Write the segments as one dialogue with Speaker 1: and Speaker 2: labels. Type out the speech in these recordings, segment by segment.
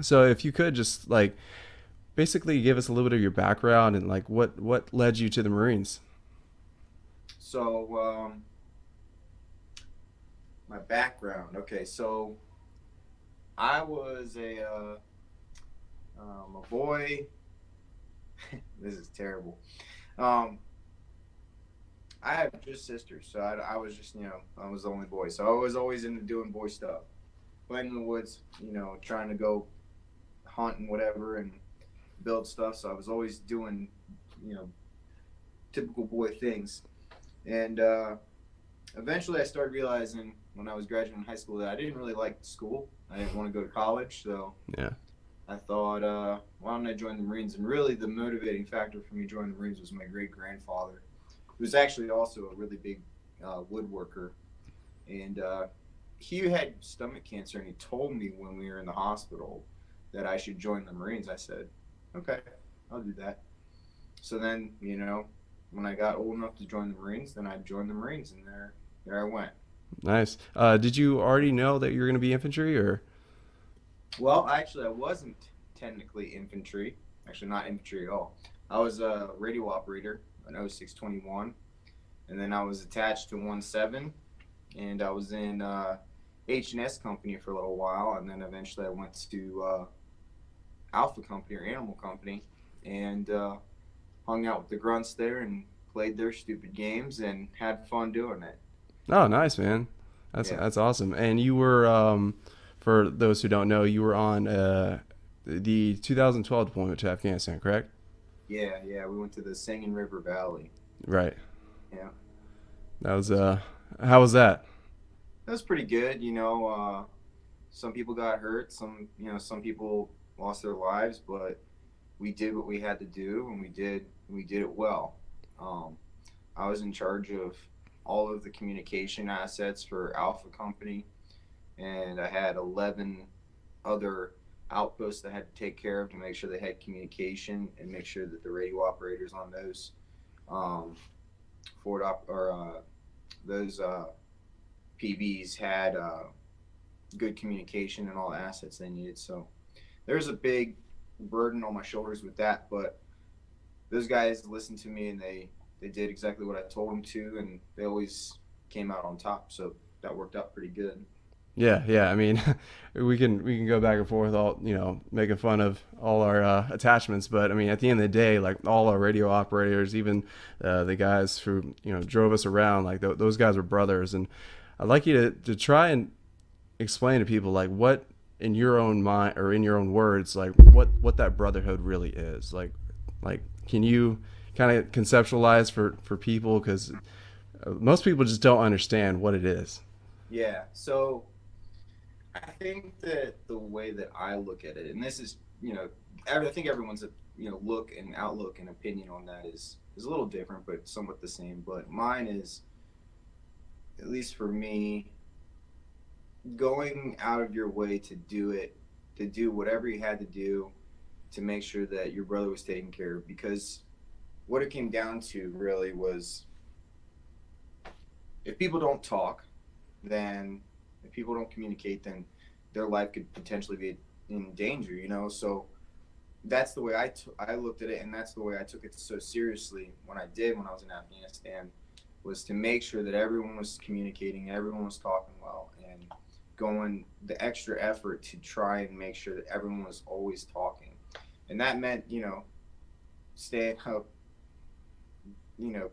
Speaker 1: So if you could just like basically give us a little bit of your background and like what led you to the Marines.
Speaker 2: So, my background. Okay, so I was a boy. This is terrible. Um, I have just sisters, so I was just I was the only boy, so I was always into doing boy stuff, playing in the woods, trying to go hunt and whatever and build stuff. So I was always doing you know typical boy things, and eventually I started realizing when I was graduating high school that I didn't really like school. I didn't want to go to college, so
Speaker 1: Yeah.
Speaker 2: I thought, why don't I join the Marines? And really, the motivating factor for me joining the Marines was my great grandfather, who was actually also a really big woodworker, and he had stomach cancer, and he told me when we were in the hospital that I should join the Marines. I said, okay, I'll do that. So then, when I got old enough to join the Marines, then I joined the Marines, and there I went.
Speaker 1: Nice. Did you already know that you were going to be infantry or?
Speaker 2: Well, actually, I wasn't technically infantry. Actually, not infantry at all. I was a radio operator, an 0621, and then I was attached to 17, and I was in H&S Company for a little while, and then eventually I went to Alpha Company or Animal Company, and hung out with the grunts there and played their stupid games and had fun doing it.
Speaker 1: Oh, nice, man.
Speaker 2: Yeah,
Speaker 1: That's awesome. And you were, for those who don't know, you were on the 2012 deployment to Afghanistan, correct?
Speaker 2: yeah, yeah. We went to the Sangin Valley.
Speaker 1: Right.
Speaker 2: Yeah,
Speaker 1: That was
Speaker 2: so
Speaker 1: how was that?
Speaker 2: that was pretty good. Some people got hurt. Some people lost their lives, but we did what we had to do, and we did it well. Um, I was in charge of all of the communication assets for Alpha Company, and I had 11 other outposts that I had to take care of to make sure they had communication and make sure that the radio operators on those um, forward op or those PBs had good communication and all the assets they needed. So there's a big burden on my shoulders with that, but those guys listened to me and they did exactly what I told them to, and they always came out on top. So that worked out pretty good.
Speaker 1: Yeah, yeah. I mean, we can go back and forth, all making fun of all our attachments, but I mean, at the end of the day, like all our radio operators, even the guys who drove us around, like those guys were brothers. And I'd like you to try and explain to people like what in your own mind or in your own words, like what that brotherhood really is. Like can you kind of conceptualize for people because most people just don't understand what it is.
Speaker 2: Yeah. So I think that the way that I look at it, and this is, I think everyone's look and outlook and opinion on that is a little different, but somewhat the same. But mine is, at least for me, going out of your way to do it, to do whatever you had to do to make sure that your brother was taken care of. Because what it came down to really was, if people don't talk, then if people don't communicate, then their life could potentially be in danger. So that's the way I looked at it, and that's the way I took it so seriously when I was in Afghanistan, was to make sure that everyone was communicating, everyone was talking well, and going the extra effort to try and make sure that everyone was always talking. And that meant, staying up, you know,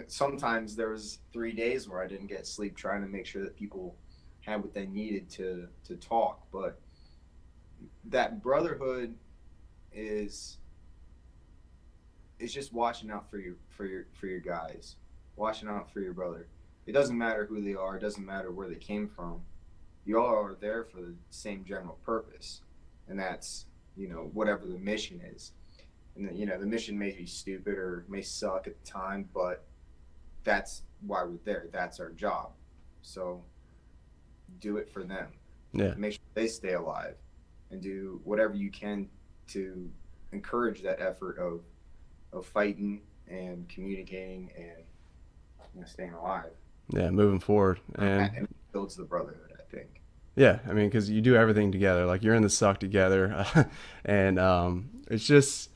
Speaker 2: sometimes there was 3 days where I didn't get sleep trying to make sure that people had what they needed to talk. But that brotherhood is just watching out for your guys, watching out for your brother. It doesn't matter who they are. It doesn't matter where they came from. You all are there for the same general purpose, and that's whatever the mission is. And the mission may be stupid or may suck at the time, but that's why we're there. That's our job. So do it for them.
Speaker 1: Yeah.
Speaker 2: Make sure they stay alive, and do whatever you can to encourage that effort of fighting and communicating and staying alive.
Speaker 1: Yeah, moving forward.
Speaker 2: And
Speaker 1: And
Speaker 2: it builds the brotherhood, I think.
Speaker 1: Yeah, I mean, because you do everything together. Like you're in the suck together, and it's just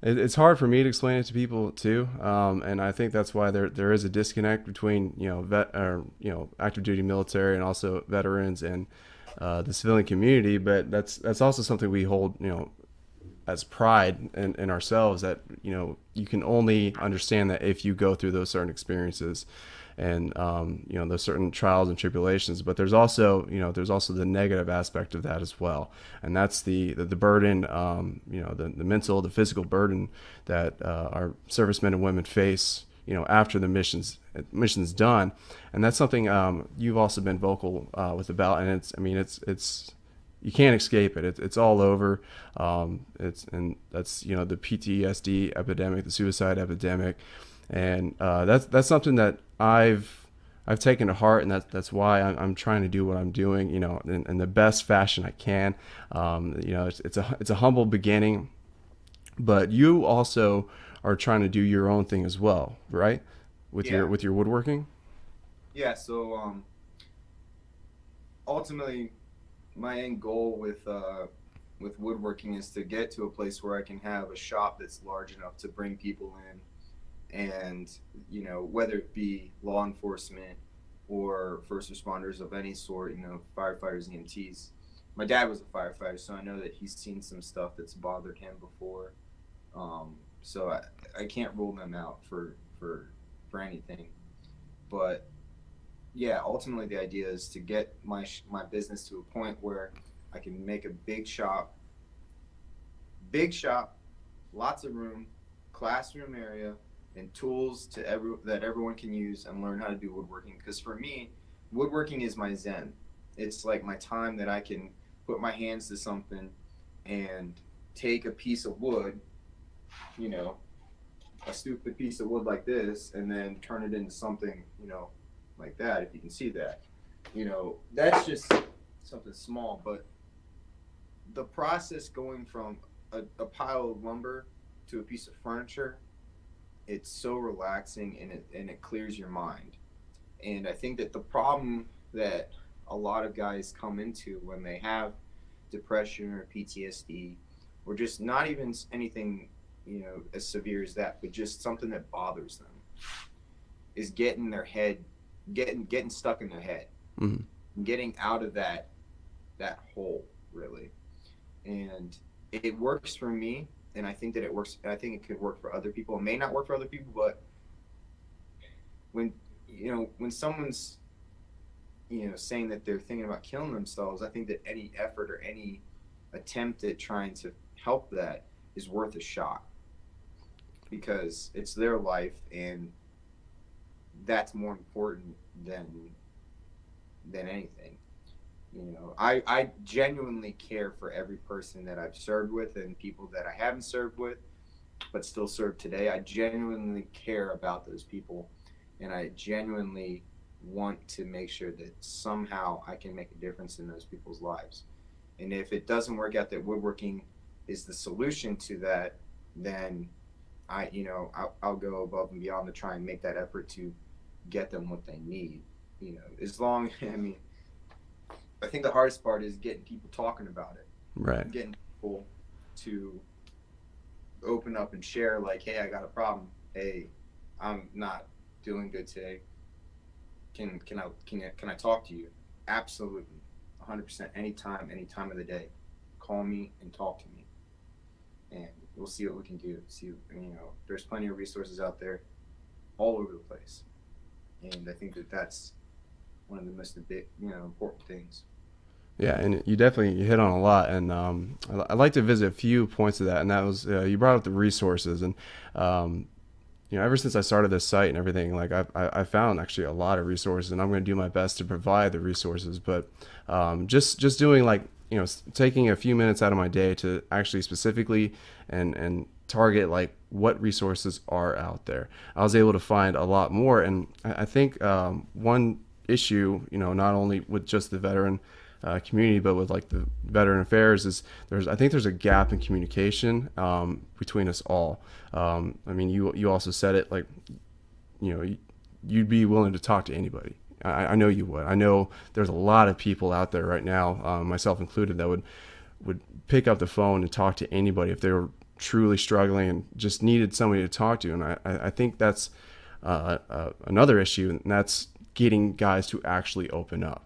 Speaker 1: it's hard for me to explain it to people too. And I think that's why there is a disconnect between vet or active duty military and also veterans and the civilian community. But that's also something we hold as pride in ourselves, that you can only understand that if you go through those certain experiences and those certain trials and tribulations. But there's also the negative aspect of that as well, and that's the burden, the mental, the physical burden that our servicemen and women face after the mission's done. And that's something you've also been vocal with about. And it's you can't escape it. It's all over. And that's the PTSD epidemic, the suicide epidemic, and that's something that I've taken to heart, and that's why I'm trying to do what I'm doing, in the best fashion I can. It's a humble beginning, but you also are trying to do your own thing as well, right? With your
Speaker 2: Yeah,
Speaker 1: with your woodworking.
Speaker 2: yeah. So ultimately, my end goal with woodworking is to get to a place where I can have a shop that's large enough to bring people in, and whether it be law enforcement or first responders of any sort, firefighters, EMTs. My dad was a firefighter, so I know that he's seen some stuff that's bothered him before. So I can't rule them out for anything. But yeah, ultimately the idea is to get my business to a point where I can make a big shop, lots of room, classroom area, and tools that everyone can use and learn how to do woodworking. Because for me, woodworking is my zen. It's like my time that I can put my hands to something and take a piece of wood, you know, a stupid piece of wood like this, and then turn it into something, like that. If you can see that, that's just something small, but the process going from a pile of lumber to a piece of furniture, it's so relaxing, and it clears your mind. And I think that the problem that a lot of guys come into when they have depression or PTSD, or just not even anything as severe as that, but just something that bothers them, is getting their head getting stuck in their head,
Speaker 1: Mm-hmm.
Speaker 2: getting out of that hole, really. And it works for me, and I think that it works. I think it could work for other people. It may not work for other people, but when when someone's saying that they're thinking about killing themselves, I think that any effort or any attempt at trying to help that is worth a shot, because it's their life, and that's more important than anything. I genuinely care for every person that I've served with and people that I haven't served with but still serve today. I genuinely care about those people, and I genuinely want to make sure that somehow I can make a difference in those people's lives. And if it doesn't work out that woodworking is the solution to that, then I'll go above and beyond to try and make that effort to get them what they need. As long I mean, I think the hardest part is getting people talking about it,
Speaker 1: Right.
Speaker 2: getting people to open up and share, like, hey, I got a problem. Hey, I'm not doing good today. Can I talk to you? Absolutely, 100%. Anytime, any time of the day, call me and talk to me, and we'll see what we can do. See, there's plenty of resources out there, all over the place, and I think that that's one of the most big, important things.
Speaker 1: Yeah, and you hit on a lot, and I'd like to visit a few points of that. And that was you brought up the resources, and um, ever since I started this site and everything, like I found actually a lot of resources, and I'm going to do my best to provide the resources. But just doing, like, taking a few minutes out of my day to actually specifically and target, like, what resources are out there. I was able to find a lot more, and I think one issue, not only with just the veteran community, but with, like, the veteran affairs, is I think there's a gap in communication between us all. I mean, you also said it, like, you'd be willing to talk to anybody, I know you would. I know there's a lot of people out there right now, myself included, that would pick up the phone and talk to anybody if they were truly struggling and just needed somebody to talk to. And I think that's another issue, and that's getting guys to actually open up.